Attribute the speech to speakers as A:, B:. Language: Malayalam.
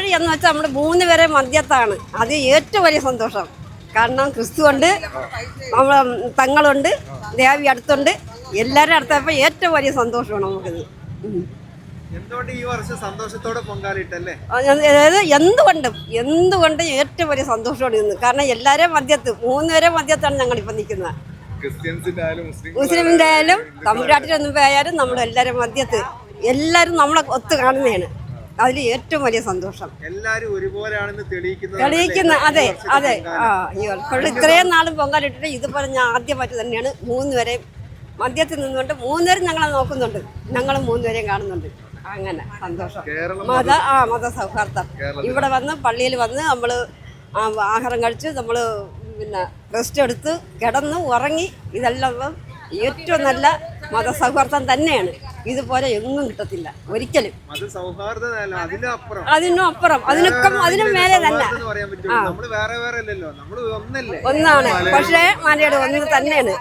A: പരിപാടി എന്ന് വെച്ചാൽ നമ്മൾ 3 പേരെ മദ്യത്താണ്. അത് ഏറ്റവും വലിയ സന്തോഷം. കാരണം ക്രിസ്തുവുണ്ട്, നമ്മളെ തങ്ങളുണ്ട്, ദേവി അടുത്തുണ്ട്, എല്ലാവരും അടുത്തപ്പോൾ ഏറ്റവും വലിയ സന്തോഷമാണ് നമുക്കിത്.
B: എന്തുകൊണ്ട് ഈ വർഷം സന്തോഷത്തോടെ പൊങ്കാലിട്ടല്ലേ?
A: അതായത് എന്തുകൊണ്ടും ഏറ്റവും വലിയ സന്തോഷമാണ് ഇന്ന്. കാരണം എല്ലാവരെയും മദ്യത്ത് 3 പേരെ മദ്യത്താണ് ഞങ്ങളിപ്പോൾ നിൽക്കുന്നത്. മുസ്ലിമിൻ്റെ ആയാലും തമിഴ്നാട്ടിലെ മുമ്പേ ആയാലും നമ്മളെല്ലാവരും മദ്യത്ത് എല്ലാവരും നമ്മളെ ഒത്ത് കാണുന്നതാണ്. അതിൽ ഏറ്റവും വലിയ സന്തോഷം
B: എല്ലാവരും ഒരുപോലെയാണെന്ന്
A: തെളിയിക്കുന്ന. അതെ അതെ. ഇത്രയും നാളും പൊങ്കാലിട്ടിട്ട് ഇതുപോലെ ഞാൻ ആദ്യമായിട്ട് തന്നെയാണ് 3 പേരെയും മദ്യത്തിൽ നിന്നുകൊണ്ട് 3 പേരും ഞങ്ങളെ നോക്കുന്നുണ്ട്, ഞങ്ങളും 3 പേരെയും കാണുന്നുണ്ട്. അങ്ങനെ സന്തോഷം. മതസൗഹാർദ്ദം. ഇവിടെ വന്ന് പള്ളിയിൽ വന്ന് നമ്മൾ ആഹാരം കഴിച്ച് നമ്മൾ പിന്നെ റെസ്റ്റ് എടുത്ത് കിടന്ന് ഉറങ്ങി, ഇതെല്ലാം ഏറ്റവും നല്ല മതസൗഹാർദ്ദം തന്നെയാണ്. ഇതുപോലെ എങ്ങും കിട്ടത്തില്ല ഒരിക്കലും. അതിനും അപ്പുറം അതിനും മേലെ തന്നെ ഒന്നാണ്. പക്ഷേ മലയുടെ ഒന്ന് തന്നെയാണ്.